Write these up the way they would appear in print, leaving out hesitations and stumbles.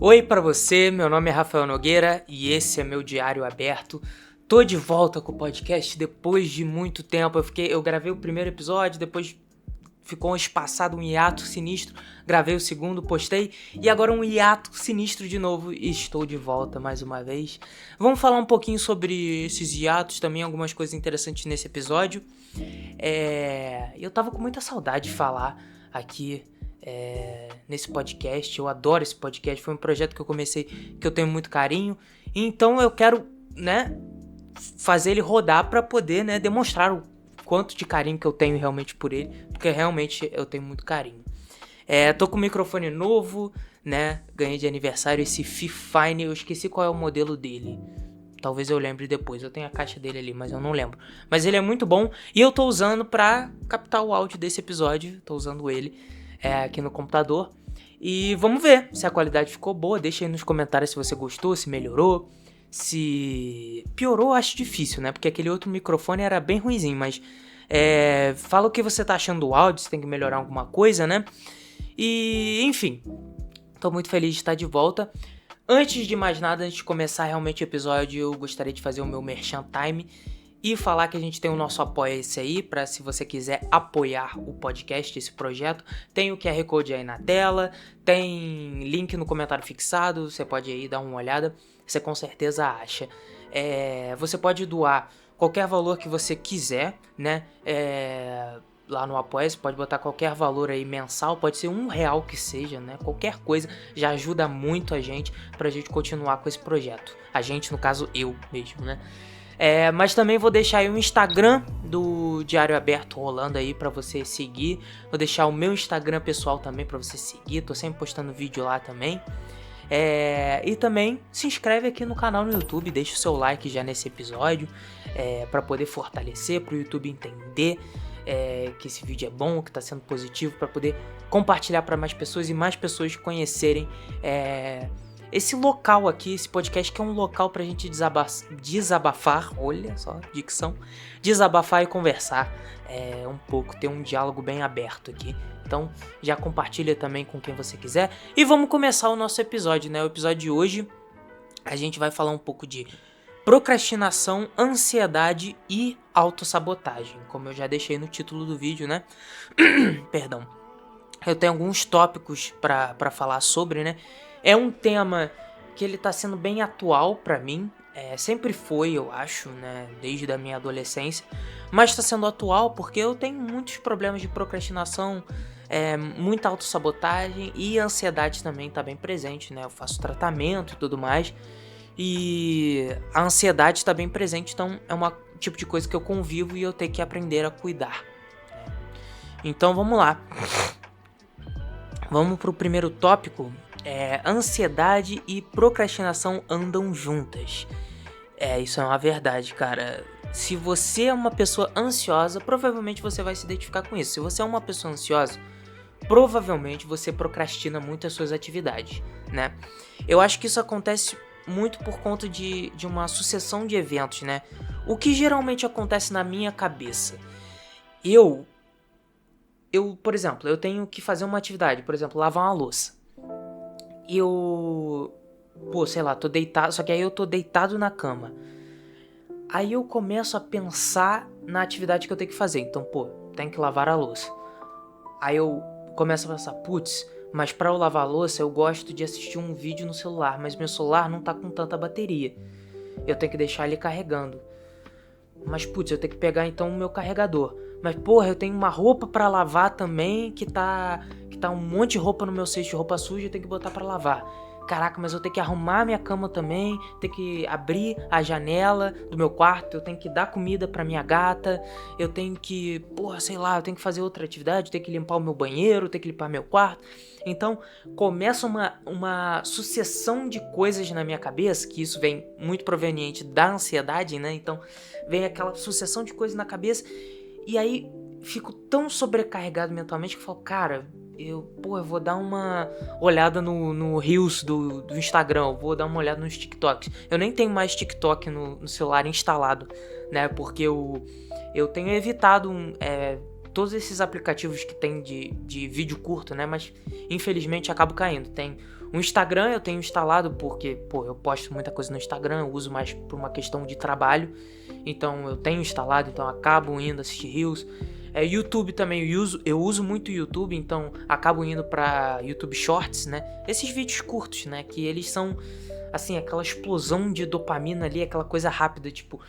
Oi pra você, meu nome é Rafael Nogueira e esse é meu diário aberto. Tô de volta com o podcast depois de muito tempo. Eu gravei o primeiro episódio, depois ficou um espaçado, um hiato sinistro. Gravei o segundo, postei e agora um hiato sinistro de novo e estou de volta mais uma vez. Vamos falar um pouquinho sobre esses hiatos, também algumas coisas interessantes nesse episódio. Eu tava com muita saudade de falar aqui nesse podcast. Eu adoro esse podcast, foi um projeto que eu comecei, que eu tenho muito carinho. Então eu quero, fazer ele rodar para poder, demonstrar o quanto de carinho que eu tenho realmente por ele, porque realmente eu tenho muito carinho. Tô com um microfone novo, ganhei de aniversário esse Fifine, eu esqueci qual é o modelo dele. Talvez eu lembre depois, eu tenho a caixa dele ali, mas eu não lembro. Mas ele é muito bom e eu tô usando pra captar o áudio desse episódio, tô usando ele aqui no computador. E vamos ver se a qualidade ficou boa, deixa aí nos comentários se você gostou, se melhorou. Se piorou, acho difícil, né? Porque aquele outro microfone era bem ruinzinho, mas fala o que você tá achando do áudio, se tem que melhorar alguma coisa, né? E, enfim, tô muito feliz de estar de volta. Antes de mais nada, antes de começar realmente o episódio, eu gostaria de fazer o meu Merchan Time e falar que a gente tem o nosso Apoia-se aí, para se você quiser apoiar o podcast, esse projeto, tem o QR Code aí na tela, tem link no comentário fixado, você pode aí dar uma olhada, você com certeza acha. Você pode doar qualquer valor que você quiser, né? Lá no Apoia-se, pode botar qualquer valor aí mensal, pode ser R$1 que seja, né? Qualquer coisa já ajuda muito a gente pra gente continuar com esse projeto. A gente, no caso, eu mesmo, né? Mas também vou deixar aí o Instagram do Diário Aberto rolando aí pra você seguir. Vou deixar o meu Instagram pessoal também pra você seguir. Tô sempre postando vídeo lá também. E também se inscreve aqui no canal no YouTube, deixa o seu like já nesse episódio, pra poder fortalecer, pro YouTube entender que esse vídeo é bom, que tá sendo positivo, pra poder compartilhar pra mais pessoas e mais pessoas conhecerem esse local aqui, esse podcast que é um local pra gente desabafar, olha só, dicção, desabafar e conversar um pouco, ter um diálogo bem aberto aqui. Então já compartilha também com quem você quiser. E vamos começar o nosso episódio, né? O episódio de hoje a gente vai falar um pouco de procrastinação, ansiedade e autossabotagem, como eu já deixei no título do vídeo, né? Perdão. Eu tenho alguns tópicos pra falar sobre, né? É um tema que ele tá sendo bem atual pra mim. Sempre foi, eu acho, né? Desde a minha adolescência. Mas tá sendo atual porque eu tenho muitos problemas de procrastinação, muita autossabotagem e a ansiedade também tá bem presente, né? Eu faço tratamento e tudo mais. E a ansiedade tá bem presente, então é um tipo de coisa que eu convivo e eu tenho que aprender a cuidar. Então vamos lá. Vamos pro primeiro tópico. Ansiedade e procrastinação andam juntas. Isso é uma verdade, cara. Se você é uma pessoa ansiosa, provavelmente você vai se identificar com isso. Se você é uma pessoa ansiosa, provavelmente você procrastina muito as suas atividades, né? Eu acho que isso acontece muito por conta de uma sucessão de eventos, né? O que geralmente acontece na minha cabeça? Eu, por exemplo, eu tenho que fazer uma atividade, por exemplo, lavar uma louça. Tô deitado, só que aí eu tô deitado na cama. Aí eu começo a pensar na atividade que eu tenho que fazer. Então, tem que lavar a louça. Aí eu começo a pensar, mas pra eu lavar a louça eu gosto de assistir um vídeo no celular, mas meu celular não tá com tanta bateria. Eu tenho que deixar ele carregando. Mas eu tenho que pegar então o meu carregador. Mas eu tenho uma roupa pra lavar também, que tá um monte de roupa no meu cesto de roupa suja, eu tenho que botar pra lavar. Caraca, mas eu tenho que arrumar minha cama também, tenho que abrir a janela do meu quarto, eu tenho que dar comida pra minha gata, eu tenho que, eu tenho que fazer outra atividade, eu tenho que limpar o meu banheiro, eu tenho que limpar meu quarto. Então, começa uma sucessão de coisas na minha cabeça, que isso vem muito proveniente da ansiedade, né? Então, vem aquela sucessão de coisas na cabeça, e aí fico tão sobrecarregado mentalmente que eu falo, cara, eu vou dar uma olhada no Reels do Instagram, eu vou dar uma olhada nos TikToks. Eu nem tenho mais TikTok no celular instalado, né? Porque eu tenho evitado todos esses aplicativos que tem de vídeo curto, né? Mas infelizmente acabo caindo. Tem O Instagram eu tenho instalado porque, eu posto muita coisa no Instagram, eu uso mais por uma questão de trabalho. Então eu tenho instalado, então acabo indo assistir Reels. YouTube também eu uso muito o YouTube, então acabo indo pra YouTube Shorts, né? Esses vídeos curtos, né? Que eles são, assim, aquela explosão de dopamina ali, aquela coisa rápida, tipo,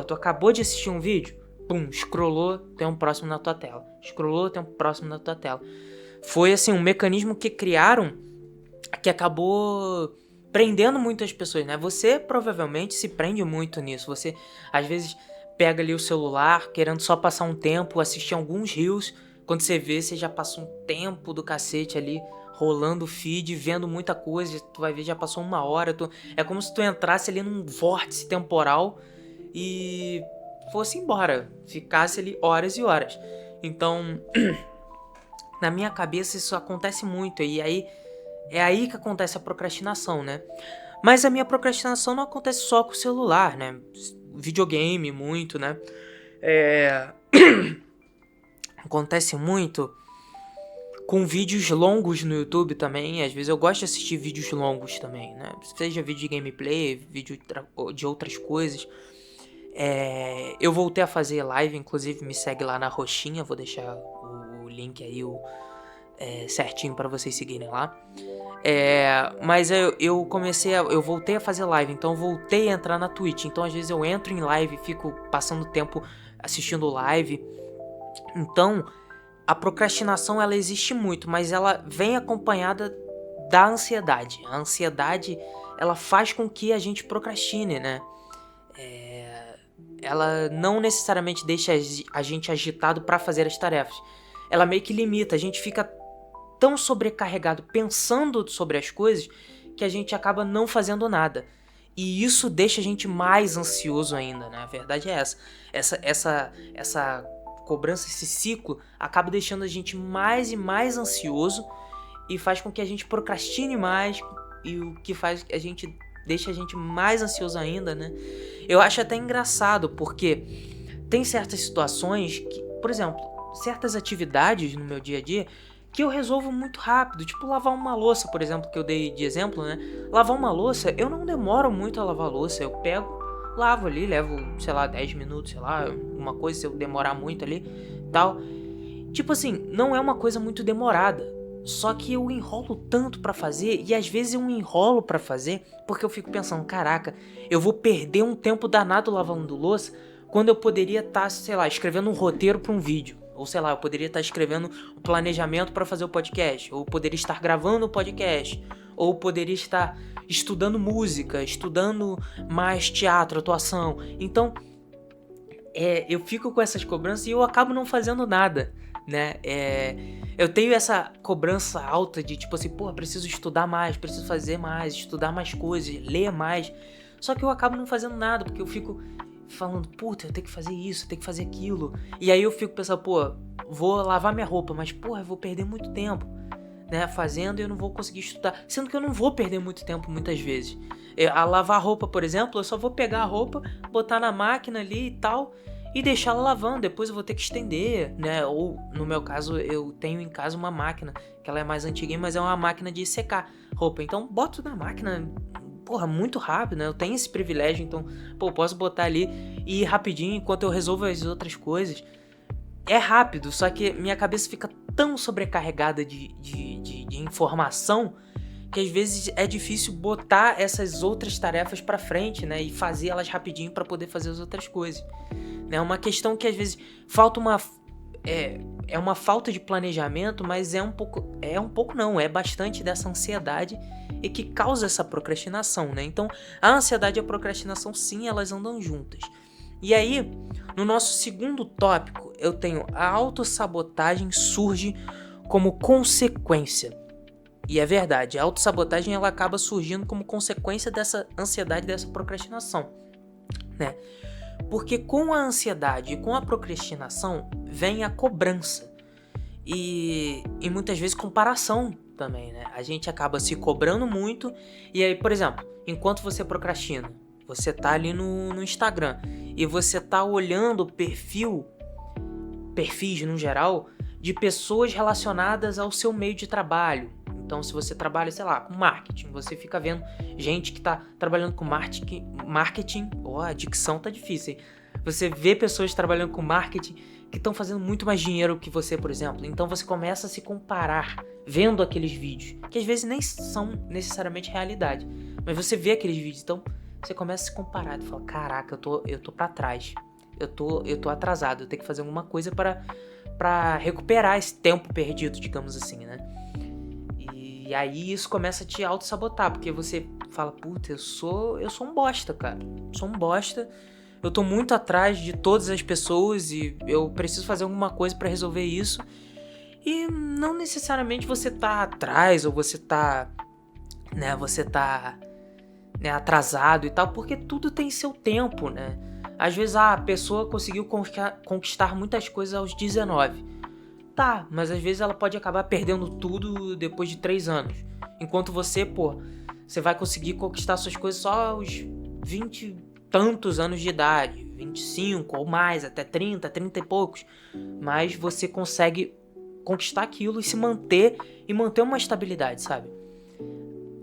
tu acabou de assistir um vídeo, pum, scrollou, tem um próximo na tua tela. Scrollou, tem um próximo na tua tela. Foi, assim, um mecanismo que criaram que acabou prendendo muitas pessoas, né? Você provavelmente se prende muito nisso. Você, às vezes, pega ali o celular, querendo só passar um tempo, assistir alguns reels. Quando você vê, você já passou um tempo do cacete ali, rolando o feed, vendo muita coisa. Tu vai ver, já passou 1 hora. É como se tu entrasse ali num vórtice temporal e fosse embora. Ficasse ali horas e horas. Então, na minha cabeça, isso acontece muito. E aí, é aí que acontece a procrastinação, né? Mas a minha procrastinação não acontece só com o celular, né? Videogame, muito, né? Acontece muito com vídeos longos no YouTube também. Às vezes eu gosto de assistir vídeos longos também, né? Seja vídeo de gameplay, vídeo de outras coisas. Eu voltei a fazer live, inclusive me segue lá na roxinha. Vou deixar o link aí certinho para vocês seguirem lá. Mas eu voltei a fazer live, então voltei a entrar na Twitch. Então às vezes eu entro em live e fico passando tempo assistindo live. Então a procrastinação ela existe muito, mas ela vem acompanhada da ansiedade. A ansiedade ela faz com que a gente procrastine, né? Ela não necessariamente deixa a gente agitado para fazer as tarefas. Ela meio que limita, a gente fica tão sobrecarregado pensando sobre as coisas que a gente acaba não fazendo nada. E isso deixa a gente mais ansioso ainda, né? A verdade é essa. Essa cobrança, esse ciclo, acaba deixando a gente mais e mais ansioso e faz com que a gente procrastine mais, e o que faz a gente deixa a gente mais ansioso ainda, né? Eu acho até engraçado, porque tem certas situações que, por exemplo, certas atividades no meu dia a dia que eu resolvo muito rápido, tipo lavar uma louça, por exemplo, que eu dei de exemplo, né? Lavar uma louça, eu não demoro muito a lavar a louça, eu pego, lavo ali, levo, 10 minutos, uma coisa, se eu demorar muito ali, tal. Tipo assim, não é uma coisa muito demorada, só que eu enrolo tanto pra fazer, e às vezes eu enrolo pra fazer, porque eu fico pensando, caraca, eu vou perder um tempo danado lavando louça, quando eu poderia estar, escrevendo um roteiro pra um vídeo. Ou eu poderia estar escrevendo um planejamento para fazer o podcast. Ou poderia estar gravando o podcast. Ou poderia estar estudando música, estudando mais teatro, atuação. Então, eu fico com essas cobranças e eu acabo não fazendo nada, né? Eu tenho essa cobrança alta de tipo assim, preciso estudar mais, preciso fazer mais, estudar mais coisas, ler mais. Só que eu acabo não fazendo nada, porque eu fico falando, eu tenho que fazer isso, eu tenho que fazer aquilo. E aí eu fico pensando, vou lavar minha roupa, mas eu vou perder muito tempo, né, fazendo, e eu não vou conseguir estudar. Sendo que eu não vou perder muito tempo muitas vezes. A lavar roupa, por exemplo, eu só vou pegar a roupa, botar na máquina ali e tal, e deixar ela lavando. Depois eu vou ter que estender, né, ou no meu caso eu tenho em casa uma máquina, que ela é mais antiguinha, mas é uma máquina de secar roupa. Então boto na máquina, muito rápido, né? Eu tenho esse privilégio, então, posso botar ali e ir rapidinho enquanto eu resolvo as outras coisas. É rápido, só que minha cabeça fica tão sobrecarregada de informação que às vezes é difícil botar essas outras tarefas pra frente, né? E fazer elas rapidinho pra poder fazer as outras coisas. É uma questão que às vezes falta uma... É uma falta de planejamento, mas é bastante dessa ansiedade e que causa essa procrastinação, né? Então, a ansiedade e a procrastinação, sim, elas andam juntas. E aí, no nosso segundo tópico, eu tenho a autossabotagem surge como consequência. E é verdade, a autossabotagem ela acaba surgindo como consequência dessa ansiedade, dessa procrastinação, né? Porque com a ansiedade e com a procrastinação vem a cobrança e muitas vezes comparação também, né? A gente acaba se cobrando muito e aí, por exemplo, enquanto você procrastina, você tá ali no Instagram e você tá olhando perfis no geral, de pessoas relacionadas ao seu meio de trabalho. Então, se você trabalha, sei lá, com marketing, você fica vendo gente que tá trabalhando com marketing, a dicção tá difícil, hein? Você vê pessoas trabalhando com marketing que estão fazendo muito mais dinheiro que você, por exemplo. Então você começa a se comparar vendo aqueles vídeos, que às vezes nem são necessariamente realidade, mas você vê aqueles vídeos, então você começa a se comparar e fala, caraca, eu tô pra trás, eu tô atrasado, eu tenho que fazer alguma coisa para recuperar esse tempo perdido, digamos assim, né? E aí isso começa a te auto-sabotar, porque você fala, puta, eu sou um bosta, cara, sou um bosta. Eu tô muito atrás de todas as pessoas e eu preciso fazer alguma coisa pra resolver isso. E não necessariamente você tá atrás ou você tá atrasado e tal, porque tudo tem seu tempo, né? Às vezes a pessoa conseguiu conquistar muitas coisas aos 19. Tá, mas às vezes ela pode acabar perdendo tudo depois de 3 anos. Enquanto você vai conseguir conquistar suas coisas só aos 20 tantos anos de idade, 25 ou mais, até 30 e poucos, mas você consegue conquistar aquilo e se manter uma estabilidade, sabe?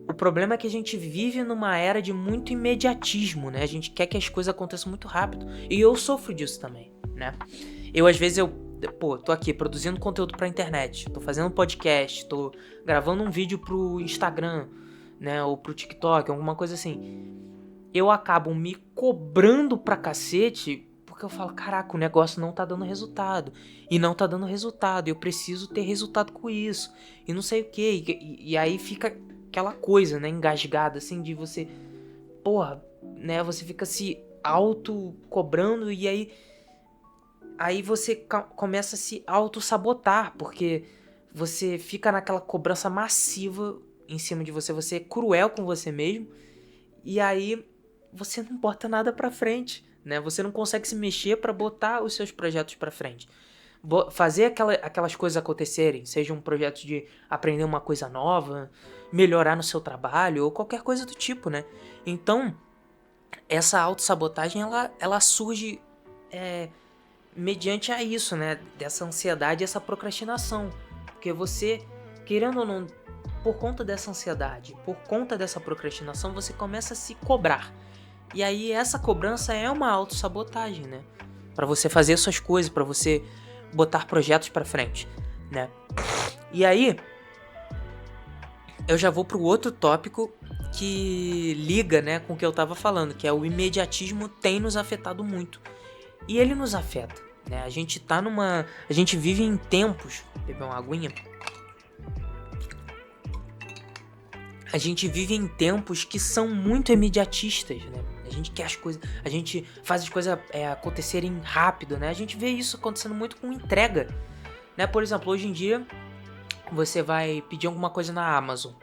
O problema é que a gente vive numa era de muito imediatismo, né? A gente quer que as coisas aconteçam muito rápido, e eu sofro disso também, né? Às vezes tô aqui produzindo conteúdo pra internet, tô fazendo podcast, tô gravando um vídeo pro Instagram, né, ou pro TikTok, alguma coisa assim. Eu acabo me cobrando pra cacete, porque eu falo, caraca, o negócio não tá dando resultado. E não tá dando resultado, eu preciso ter resultado com isso. E não sei o que. E aí fica aquela coisa, né, engasgada, assim, de você... né, você fica se auto-cobrando e aí você começa a se auto-sabotar, porque você fica naquela cobrança massiva em cima de você. Você é cruel com você mesmo. E aí... você não bota nada pra frente, né? Você não consegue se mexer pra botar os seus projetos pra frente. Fazer aquelas coisas acontecerem, seja um projeto de aprender uma coisa nova, melhorar no seu trabalho, ou qualquer coisa do tipo, né? Então, essa autossabotagem, ela surge mediante a isso, né? Dessa ansiedade e essa procrastinação. Porque você, querendo ou não, por conta dessa ansiedade, por conta dessa procrastinação, você começa a se cobrar. E aí essa cobrança é uma autossabotagem, né? Pra você fazer suas coisas, pra você botar projetos pra frente, né? E aí, eu já vou pro outro tópico que liga, né, com o que eu tava falando, que é o imediatismo tem nos afetado muito. E ele nos afeta, né? A gente vive em tempos... Vou beber uma aguinha. A gente vive em tempos que são muito imediatistas, né? A gente quer as coisas, a gente faz as coisas acontecerem rápido, né? A gente vê isso acontecendo muito com entrega, né? Por exemplo, hoje em dia, você vai pedir alguma coisa na Amazon.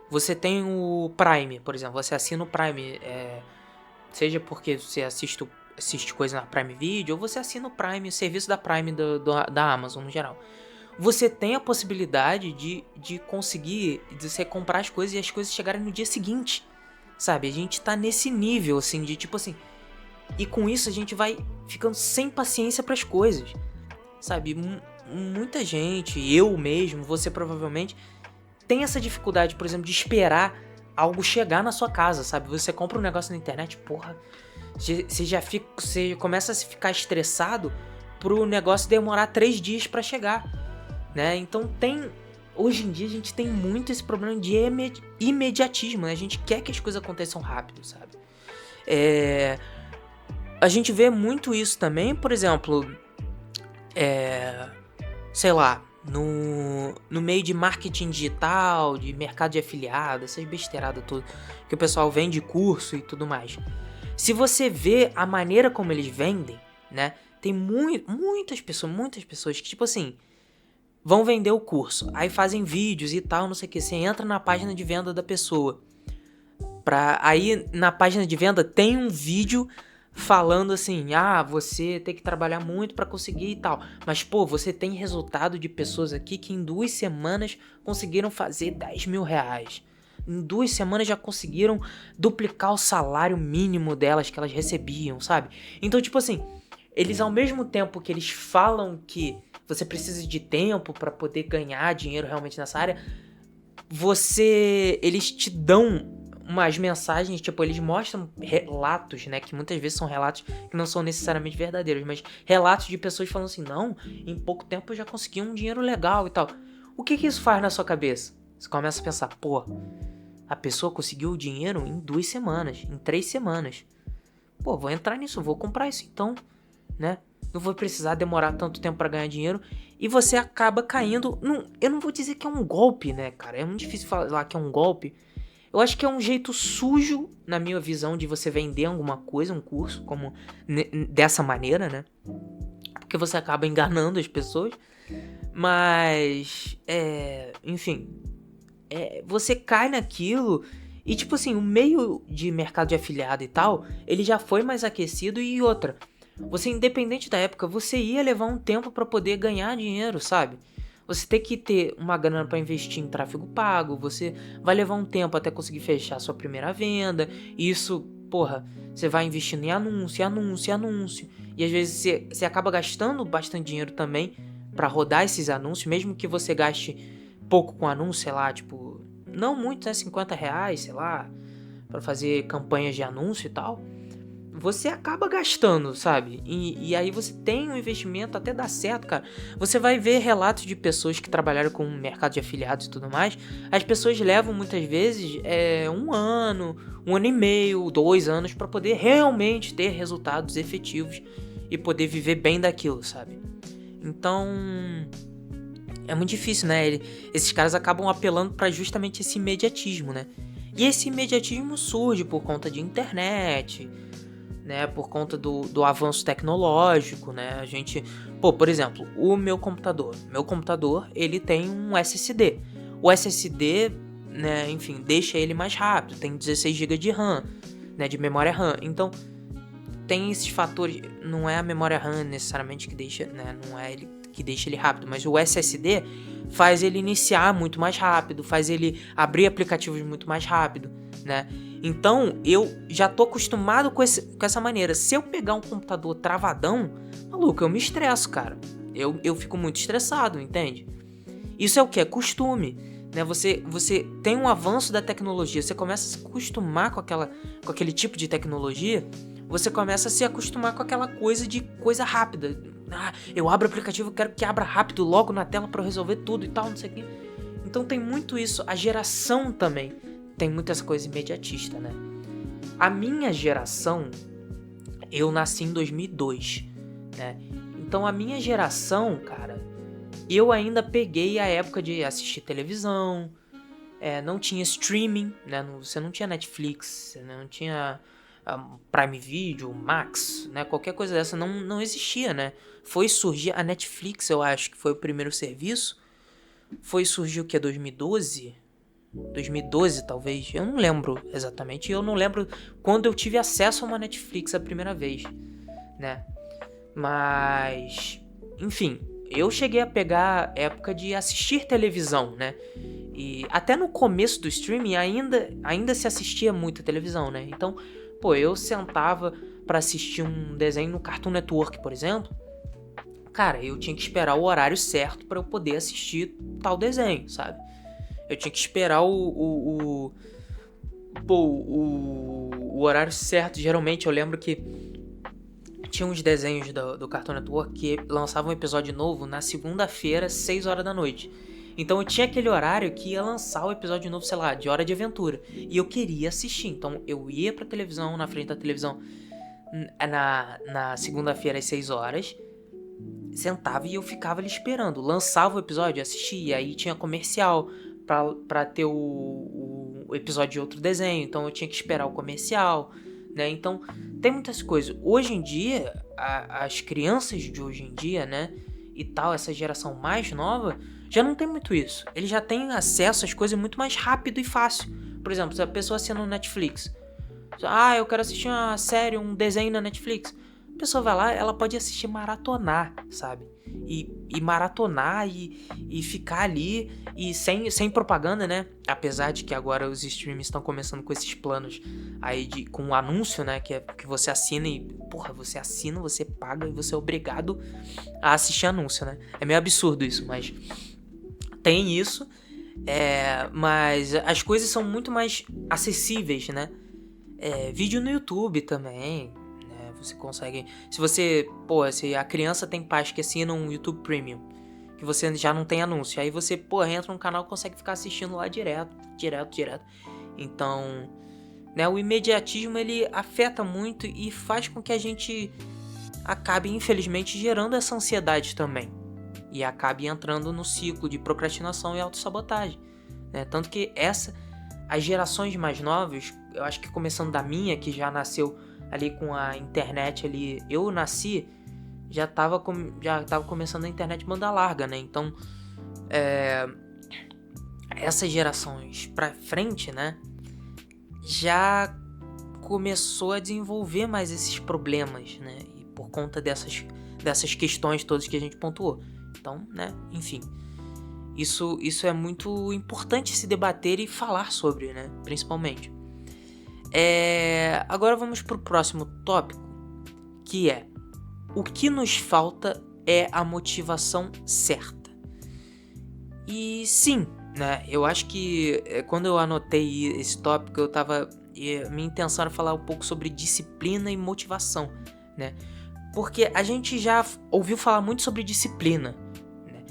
Você tem o Prime, por exemplo, você assina o Prime, seja porque você assiste coisa na Prime Video, ou você assina o Prime, o serviço da Prime da Amazon no geral. Você tem a possibilidade de conseguir, de você comprar as coisas e as coisas chegarem no dia seguinte, sabe? A gente tá nesse nível, assim, de tipo assim... E com isso a gente vai ficando sem paciência pras coisas, sabe? Muita gente, eu mesmo, você provavelmente, tem essa dificuldade, por exemplo, de esperar algo chegar na sua casa, sabe? Você compra um negócio na internet, você começa a se ficar estressado pro negócio demorar 3 dias pra chegar, né? Então hoje em dia a gente tem muito esse problema de imediatismo, né? A gente quer que as coisas aconteçam rápido, sabe? A gente vê muito isso também, por exemplo, sei lá, no meio de marketing digital, de mercado de afiliado, essas besteiradas tudo, que o pessoal vende curso e tudo mais. Se você vê a maneira como eles vendem, né? Tem muitas pessoas que, tipo assim, vão vender o curso, aí fazem vídeos e tal, não sei o que. Você entra na página de venda da pessoa. Aí na página de venda tem um vídeo falando assim, você tem que trabalhar muito pra conseguir e tal. Mas, você tem resultado de pessoas aqui que em 2 semanas conseguiram fazer 10 mil reais. Em 2 semanas já conseguiram duplicar o salário mínimo delas que elas recebiam, sabe? Então, tipo assim, eles ao mesmo tempo que eles falam que você precisa de tempo pra poder ganhar dinheiro realmente nessa área, eles te dão umas mensagens, tipo, eles mostram relatos, né, que muitas vezes são relatos que não são necessariamente verdadeiros, mas relatos de pessoas falando assim, não, em pouco tempo eu já consegui um dinheiro legal e tal. O que isso faz na sua cabeça? Você começa a pensar, pô, a pessoa conseguiu o dinheiro em 2 semanas, em 3 semanas. Pô, vou entrar nisso, vou comprar isso então, né? Não vou precisar demorar tanto tempo pra ganhar dinheiro. E você acaba caindo eu não vou dizer que é um golpe, né, cara? É muito difícil falar que é um golpe. Eu acho que é um jeito sujo, na minha visão, de você vender alguma coisa, um curso, como dessa maneira, né? Porque você acaba enganando as pessoas. Mas, enfim, você cai naquilo e, tipo assim, o meio de mercado de afiliado e tal, ele já foi mais aquecido e outra. Você, independente da época, você ia levar um tempo pra poder ganhar dinheiro, sabe? Você tem que ter uma grana pra investir em tráfego pago, você vai levar um tempo até conseguir fechar a sua primeira venda. E isso, porra, você vai investindo em anúncio. E às vezes você acaba gastando bastante dinheiro também pra rodar esses anúncios, mesmo que você gaste pouco com anúncio, sei lá, tipo, não muito, né, R$50, sei lá, pra fazer campanhas de anúncio e tal. Você acaba gastando, sabe? E aí você tem um investimento, até dá certo, cara. Você vai ver relatos de pessoas que trabalharam com o mercado de afiliados e tudo mais. As pessoas levam muitas vezes 1 ano e meio, 2 anos pra poder realmente ter resultados efetivos e poder viver bem daquilo, sabe? Então, é muito difícil, né? Esses caras acabam apelando pra justamente esse imediatismo, né? E esse imediatismo surge por conta de internet, né, por conta do avanço tecnológico, né, a gente, por exemplo, o meu computador, ele tem um SSD, o SSD, né, enfim, deixa ele mais rápido, tem 16 GB de RAM, né, de memória RAM, então tem esses fatores, não é a memória RAM necessariamente que deixa, né, não é ele que deixa ele rápido, mas o SSD faz ele iniciar muito mais rápido, faz ele abrir aplicativos muito mais rápido, né. Então, eu já tô acostumado com essa maneira. Se eu pegar um computador travadão, maluco, eu me estresso, cara. Eu fico muito estressado, entende? Isso é o que? É costume, né? Você tem um avanço da tecnologia, você começa a se acostumar com aquele tipo de tecnologia, você começa a se acostumar com aquela coisa rápida. Ah, eu abro o aplicativo, eu quero que abra rápido logo na tela pra eu resolver tudo e tal, não sei o quê. Então tem muito isso. A geração também tem muitas coisas imediatista, né? A minha geração, eu nasci em 2002, né? Então a minha geração, cara, eu ainda peguei a época de assistir televisão, não tinha streaming, né? Você não tinha Netflix, você não tinha Prime Video, Max, né? Qualquer coisa dessa não existia, né? Foi surgir a Netflix, eu acho que foi o primeiro serviço. Foi surgir o que? 2012 talvez, eu não lembro exatamente, eu não lembro quando eu tive acesso a uma Netflix a primeira vez, né, mas, enfim, eu cheguei a pegar época de assistir televisão, né, e até no começo do streaming ainda se assistia muita televisão, né, então, eu sentava pra assistir um desenho no Cartoon Network, por exemplo, cara, eu tinha que esperar o horário certo pra eu poder assistir tal desenho, sabe? Eu tinha que esperar o horário certo. Geralmente eu lembro que tinha uns desenhos do Cartoon Network que lançavam um episódio novo na segunda-feira, 6 horas da noite. Então eu tinha aquele horário que ia lançar o episódio novo, sei lá, de Hora de Aventura. E eu queria assistir. Então eu ia pra televisão, na frente da televisão, na segunda-feira às 6 horas. Sentava e eu ficava ali esperando. Lançava o episódio, assistia. Aí tinha comercial pra ter o episódio de outro desenho, então eu tinha que esperar o comercial, né, então tem muitas coisas. Hoje em dia, as crianças de hoje em dia, né, e tal, essa geração mais nova, já não tem muito isso, eles já têm acesso às coisas muito mais rápido e fácil. Por exemplo, se a pessoa assina no Netflix, eu quero assistir uma série, um desenho na Netflix, a pessoa vai lá, ela pode assistir, maratonar, sabe? E maratonar e ficar ali e sem propaganda, né? Apesar de que agora os streams estão começando com esses planos aí com um anúncio, né? Que você assina e, você assina, você paga e você é obrigado a assistir anúncio, né? É meio absurdo isso, mas tem isso. Mas as coisas são muito mais acessíveis, né? Vídeo no YouTube também, né? Você consegue... se a criança tem pais que assinam um YouTube Premium, que você já não tem anúncio, aí você, entra no canal e consegue ficar assistindo lá direto. Então, né, o imediatismo, ele afeta muito e faz com que a gente acabe, infelizmente, gerando essa ansiedade também. E acabe entrando no ciclo de procrastinação e autossabotagem, né? Tanto que as gerações mais novas, eu acho que começando da minha, que já nasceu ali com a internet ali, eu nasci, já tava começando a internet banda larga, né? Então, essas gerações pra frente, né, já começou a desenvolver mais esses problemas, né? E por conta dessas questões todas que a gente pontuou. Então, né, enfim, isso é muito importante se debater e falar sobre, né, principalmente. Agora vamos pro próximo tópico, que é: o que nos falta é a motivação certa. E sim, né, eu acho que quando eu anotei esse tópico, minha intenção era falar um pouco sobre disciplina e motivação, né? Porque a gente já ouviu falar muito sobre disciplina, né?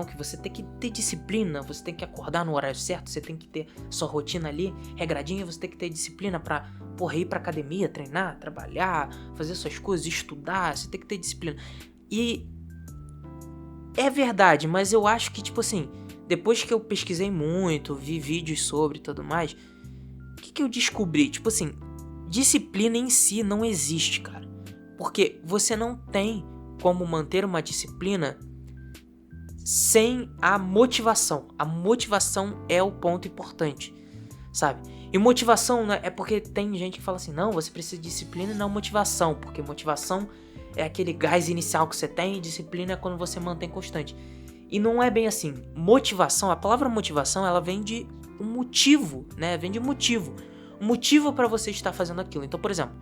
Que você tem que ter disciplina, você tem que acordar no horário certo, você tem que ter sua rotina ali regradinha, você tem que ter disciplina pra ir pra academia, treinar, trabalhar, fazer suas coisas, estudar, você tem que ter disciplina. E é verdade, mas eu acho que, depois que eu pesquisei muito, vi vídeos sobre e tudo mais, o que eu descobri? Disciplina em si não existe, cara. Porque você não tem como manter uma disciplina sem a motivação. A motivação é o ponto importante, sabe? E motivação, né, é porque tem gente que fala assim, não, você precisa de disciplina e não motivação, porque motivação é aquele gás inicial que você tem e disciplina é quando você mantém constante. E não é bem assim. Motivação, a palavra motivação, ela vem de um motivo, né? Vem de motivo. Um motivo para você estar fazendo aquilo. Então, por exemplo,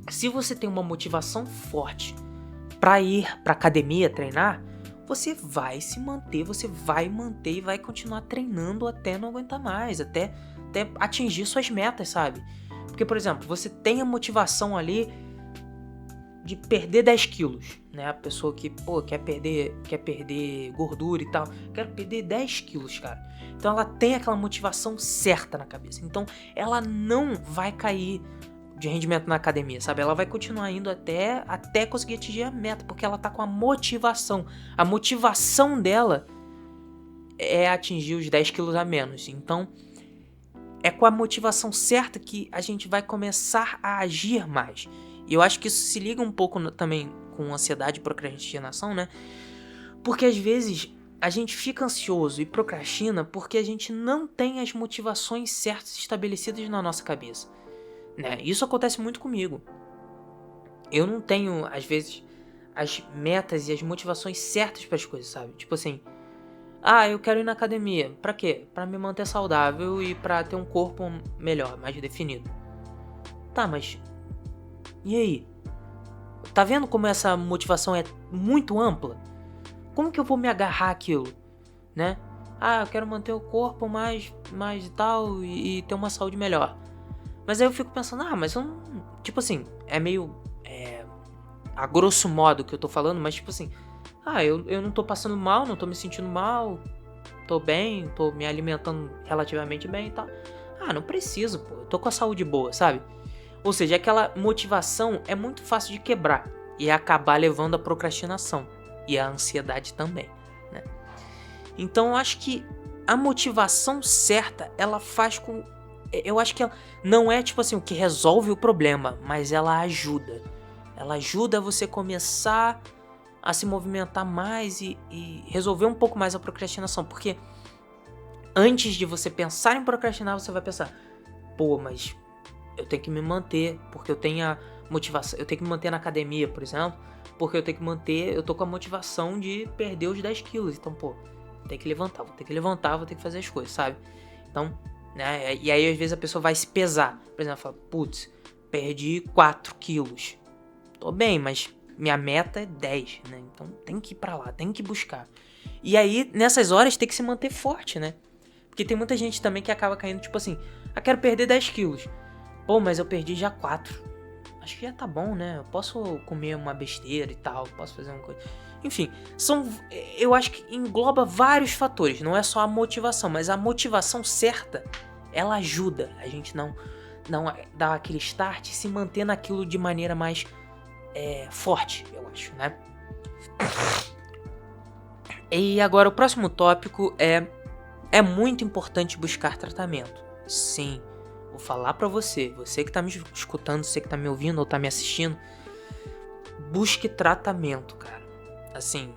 se você tem uma motivação forte para ir pra academia treinar, você vai se manter, você vai manter e vai continuar treinando até não aguentar mais, até atingir suas metas, sabe? Porque, por exemplo, você tem a motivação ali de perder 10 quilos, né? A pessoa que, quer perder gordura e tal, quero perder 10 quilos, cara. Então ela tem aquela motivação certa na cabeça. Então ela não vai cair de rendimento na academia, sabe? Ela vai continuar indo até conseguir atingir a meta, porque ela tá com a motivação. A motivação dela é atingir os 10 quilos a menos. Então, é com a motivação certa que a gente vai começar a agir mais. E eu acho que isso se liga um pouco também com ansiedade e procrastinação, né? Porque às vezes a gente fica ansioso e procrastina porque a gente não tem as motivações certas estabelecidas na nossa cabeça, né? Isso acontece muito comigo. Eu não tenho, às vezes, as metas e as motivações certas para as coisas, sabe? Eu quero ir na academia. Pra quê? Pra me manter saudável e pra ter um corpo melhor, mais definido. Tá, mas e aí? Tá vendo como essa motivação é muito ampla? Como que eu vou me agarrar àquilo, né? Eu quero manter o corpo mais e tal e ter uma saúde melhor. Mas aí eu fico pensando, mas eu não... é meio... a grosso modo que eu tô falando, mas eu não tô passando mal, não tô me sentindo mal, tô bem, tô me alimentando relativamente bem e tal. Não preciso, eu tô com a saúde boa, sabe? Ou seja, aquela motivação é muito fácil de quebrar e acabar levando à procrastinação e à ansiedade também, né? Então eu acho que a motivação certa, ela faz com... Eu acho que ela não é o que resolve o problema, mas ela ajuda. Ela ajuda você começar a se movimentar mais e resolver um pouco mais a procrastinação. Porque antes de você pensar em procrastinar, você vai pensar, mas eu tenho que me manter, porque eu tenho a motivação, eu tenho que me manter na academia, por exemplo, porque eu tô com a motivação de perder os 10 quilos, então, vou ter que levantar, vou ter que fazer as coisas, sabe? Então, né, e aí às vezes a pessoa vai se pesar, por exemplo, fala, perdi 4 quilos, tô bem, mas minha meta é 10, né, então tem que ir pra lá, tem que buscar. E aí, nessas horas, tem que se manter forte, né? Porque tem muita gente também que acaba caindo, tipo assim, quero perder 10 quilos. Pô, mas eu perdi já 4. Acho que já tá bom, né? Eu posso comer uma besteira e tal, posso fazer uma coisa. Enfim, eu acho que engloba vários fatores, não é só a motivação, mas a motivação certa, ela ajuda a gente não dar aquele start e se manter naquilo de maneira mais forte, eu acho, né? E agora o próximo tópico é muito importante buscar tratamento. Sim, vou falar pra você que tá me escutando, você que tá me ouvindo ou tá me assistindo, busque tratamento, cara. Assim,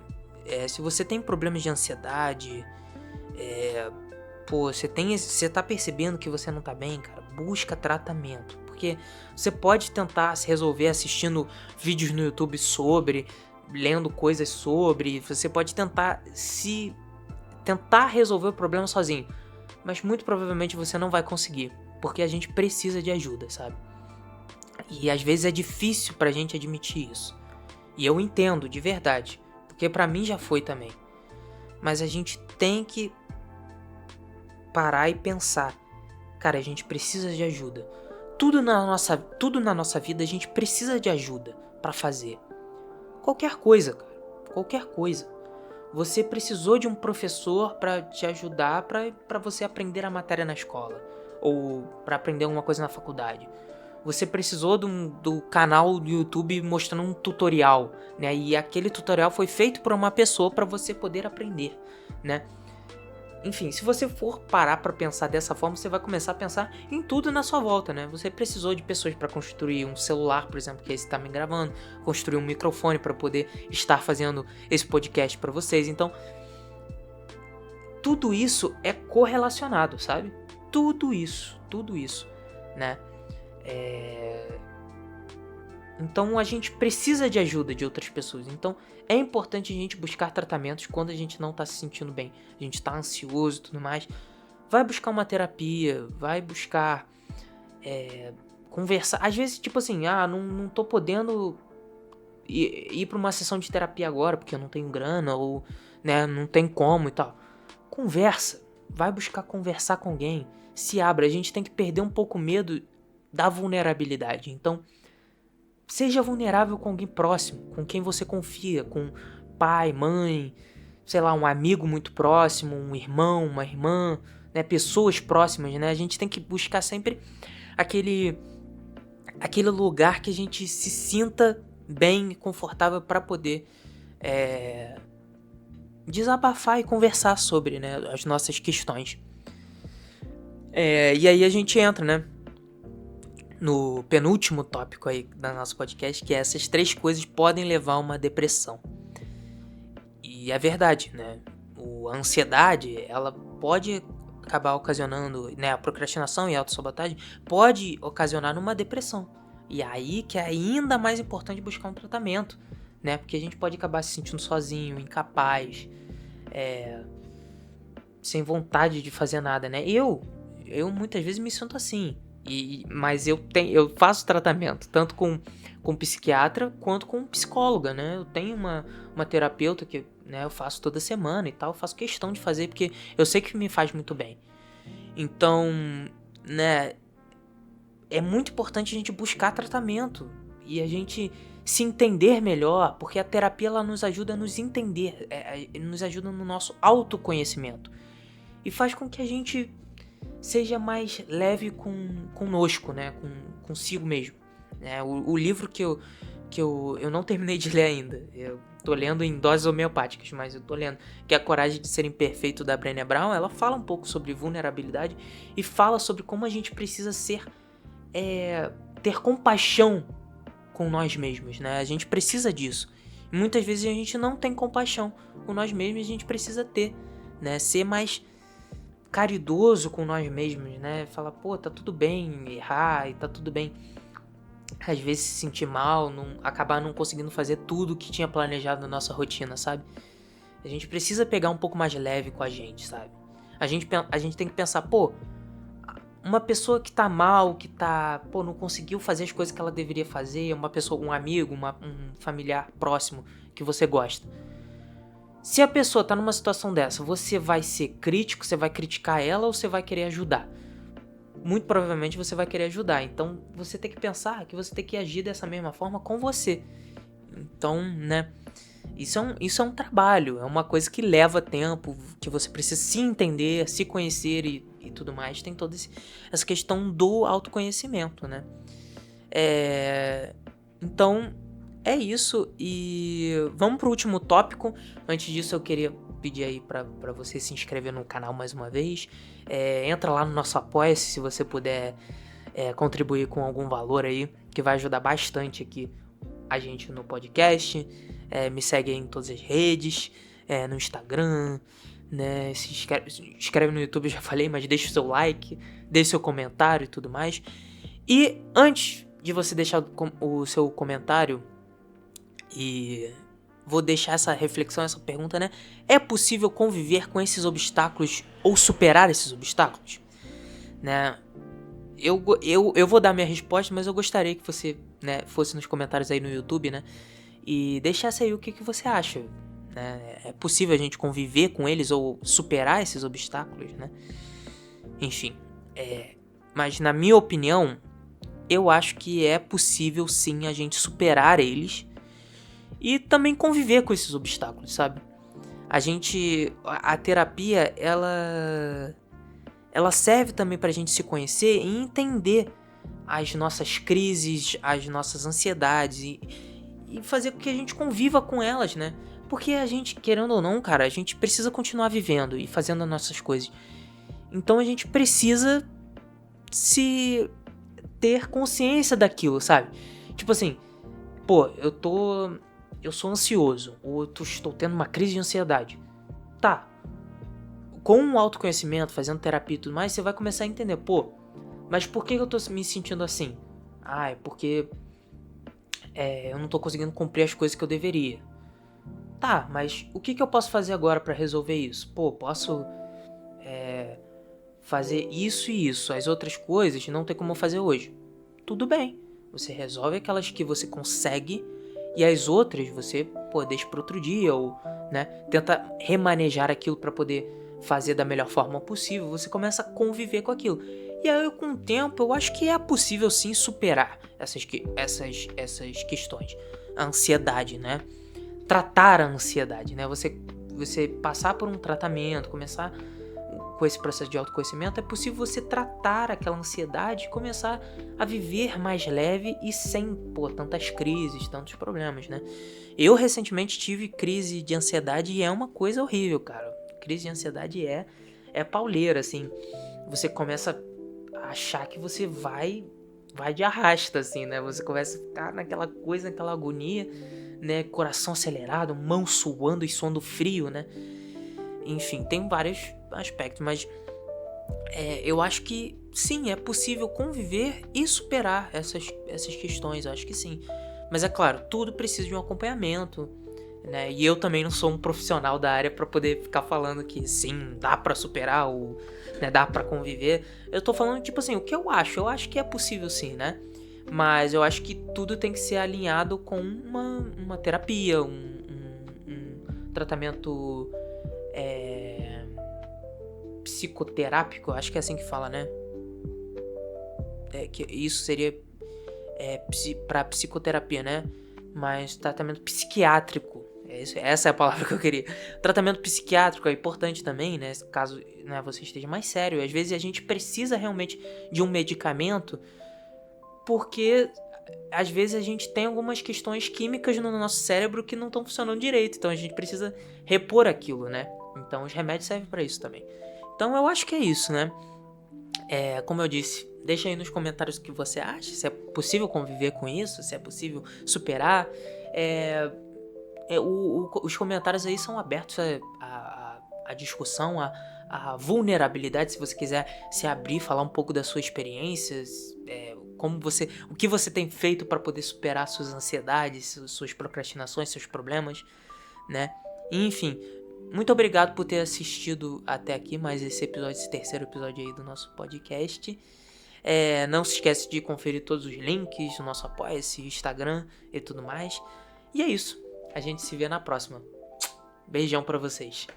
se você tem problemas de ansiedade, você tá percebendo que você não tá bem, cara, busca tratamento. Porque você pode tentar se resolver assistindo vídeos no YouTube sobre, lendo coisas sobre, você pode tentar resolver o problema sozinho, mas muito provavelmente você não vai conseguir, porque a gente precisa de ajuda, sabe? E às vezes é difícil pra gente admitir isso. E eu entendo, de verdade, porque pra mim já foi também. Mas a gente tem que parar e pensar, cara, a gente precisa de ajuda. Tudo na nossa vida a gente precisa de ajuda pra fazer. Qualquer coisa, cara, qualquer coisa. Você precisou de um professor pra te ajudar pra você aprender a matéria na escola, ou pra aprender alguma coisa na faculdade. Você precisou do canal do YouTube mostrando um tutorial, né? E aquele tutorial foi feito por uma pessoa para você poder aprender, né? Enfim, se você for parar para pensar dessa forma, você vai começar a pensar em tudo na sua volta, né? Você precisou de pessoas para construir um celular, por exemplo, que esse tá me gravando, construir um microfone para poder estar fazendo esse podcast para vocês. Então, tudo isso é correlacionado, sabe? Tudo isso, né? Então a gente precisa de ajuda de outras pessoas. Então é importante a gente buscar tratamentos quando a gente não tá se sentindo bem. A gente tá ansioso e tudo mais. Vai buscar uma terapia, vai buscar conversar. Às vezes, tipo assim, não tô podendo ir pra uma sessão de terapia agora porque eu não tenho grana ou, né, não tem como e tal. Conversa, vai buscar conversar com alguém. Se abra, a gente tem que perder um pouco o medo da vulnerabilidade. Então, seja vulnerável com alguém próximo, com quem você confia, com pai, mãe, sei lá, um amigo muito próximo, um irmão, uma irmã, né, pessoas próximas, né? A gente tem que buscar sempre aquele lugar que a gente se sinta bem e confortável para poder desabafar e conversar sobre, né, as nossas questões. E aí a gente entra, né, no penúltimo tópico aí da nosso podcast, que é essas 3 coisas podem levar a uma depressão. E é verdade, né? A ansiedade, ela pode acabar ocasionando, né, a procrastinação e a autossabotagem pode ocasionar uma depressão. E aí que é ainda mais importante buscar um tratamento, né? Porque a gente pode acabar se sentindo sozinho, incapaz, sem vontade de fazer nada, né? Eu muitas vezes me sinto assim. Mas eu faço tratamento, tanto com psiquiatra quanto com psicóloga, né? Eu tenho uma terapeuta que, né, eu faço toda semana e tal, eu faço questão de fazer porque eu sei que me faz muito bem. Então, né, é muito importante a gente buscar tratamento e a gente se entender melhor, porque a terapia ela nos ajuda a nos entender, nos ajuda no nosso autoconhecimento e faz com que a gente seja mais leve conosco, né, consigo mesmo. O livro que eu não terminei de ler ainda, eu tô lendo em doses homeopáticas, mas eu tô lendo, que é A Coragem de Ser Imperfeito, da Brené Brown. Ela fala um pouco sobre vulnerabilidade e fala sobre como a gente precisa ter compaixão com nós mesmos, né? A gente precisa disso. E muitas vezes a gente não tem compaixão com nós mesmos e a gente precisa ter, né? Ser mais caridoso com nós mesmos, né? Falar, pô, tá tudo bem errar e tá tudo bem às vezes se sentir mal, acabar não conseguindo fazer tudo que tinha planejado na nossa rotina, sabe? A gente precisa pegar um pouco mais leve com a gente, sabe? A gente tem que pensar, pô, uma pessoa que tá mal, que não conseguiu fazer as coisas que ela deveria fazer, uma pessoa, um amigo, um familiar próximo que você gosta. Se a pessoa tá numa situação dessa, você vai ser crítico, você vai criticar ela ou você vai querer ajudar? Muito provavelmente você vai querer ajudar. Então você tem que pensar que você tem que agir dessa mesma forma com você. Então, né? Isso é um trabalho, é uma coisa que leva tempo, que você precisa se entender, se conhecer e tudo mais. Tem toda essa questão do autoconhecimento, né? Então, é isso. E vamos pro último tópico. Antes disso, eu queria pedir aí pra você se inscrever no canal mais uma vez. Entra lá no nosso Apoia-se, se você puder contribuir com algum valor aí, que vai ajudar bastante aqui a gente no podcast. Me segue aí em todas as redes, no Instagram, né? Se inscreve no YouTube, eu já falei, mas deixa o seu like, deixa o seu comentário e tudo mais. E antes de você deixar o seu comentário, e vou deixar essa reflexão, essa pergunta, né? É possível conviver com esses obstáculos ou superar esses obstáculos? Né? Eu vou dar minha resposta, mas eu gostaria que você, né, fosse nos comentários aí no YouTube, né? E deixasse aí o que você acha, né? É possível a gente conviver com eles ou superar esses obstáculos, né? Enfim, mas na minha opinião, eu acho que é possível sim a gente superar eles e também conviver com esses obstáculos, sabe? A terapia, ela serve também pra gente se conhecer e entender as nossas crises, as nossas ansiedades e fazer com que a gente conviva com elas, né? Porque a gente, querendo ou não, cara, a gente precisa continuar vivendo e fazendo as nossas coisas. Então a gente precisa se ter consciência daquilo, sabe? Tipo assim, pô, eu sou ansioso, ou estou tendo uma crise de ansiedade. Tá. Com o autoconhecimento, fazendo terapia e tudo mais, você vai começar a entender, pô, mas por que eu tô me sentindo assim? Ah, é porque eu não tô conseguindo cumprir as coisas que eu deveria. Tá, mas o que eu posso fazer agora pra resolver isso? Pô, posso fazer isso e isso. As outras coisas não tem como eu fazer hoje. Tudo bem. Você resolve aquelas que você consegue e as outras você, pô, deixa para outro dia ou, né, tenta remanejar aquilo para poder fazer da melhor forma possível. Você começa a conviver com aquilo. E aí, com o tempo, eu acho que é possível sim superar essas questões. A ansiedade, né? Tratar a ansiedade, né? Você passar por um tratamento, começar com esse processo de autoconhecimento, é possível você tratar aquela ansiedade e começar a viver mais leve e sem, pô, tantas crises, tantos problemas, né? Eu recentemente tive crise de ansiedade e é uma coisa horrível, cara. Crise de ansiedade é pauleira, assim. Você começa a achar que você vai de arrasta, assim, né? Você começa a ficar naquela coisa, naquela agonia, né? Coração acelerado, mão suando e suando frio, né? Enfim, tem vários aspectos, mas eu acho que sim, é possível conviver e superar essas questões, eu acho que sim. Mas é claro, tudo precisa de um acompanhamento, né? E eu também não sou um profissional da área para poder ficar falando que sim, dá para superar ou, né, dá para conviver. Eu tô falando tipo assim, o que eu acho que é possível sim, né? Mas eu acho que tudo tem que ser alinhado com uma terapia, um tratamento psicoterápico, acho que é assim que fala, né? Que isso seria pra psicoterapia, né? Mas tratamento psiquiátrico, essa é a palavra que eu queria. Tratamento psiquiátrico é importante também, né? Caso, né, você esteja mais sério. Às vezes a gente precisa realmente de um medicamento porque às vezes a gente tem algumas questões químicas no nosso cérebro que não estão funcionando direito. Então a gente precisa repor aquilo, né? Então os remédios servem para isso também. Então eu acho que é isso, né? Como eu disse, deixa aí nos comentários o que você acha. Se é possível conviver com isso, se é possível superar. Os comentários aí são abertos à discussão, à vulnerabilidade. Se você quiser se abrir, falar um pouco das suas experiências, o que você tem feito para poder superar suas ansiedades, suas procrastinações, seus problemas, né? Enfim, muito obrigado por ter assistido até aqui mais esse terceiro episódio aí do nosso podcast. Não se esquece de conferir todos os links do nosso Apoia-se, Instagram e tudo mais. E é isso. A gente se vê na próxima. Beijão pra vocês.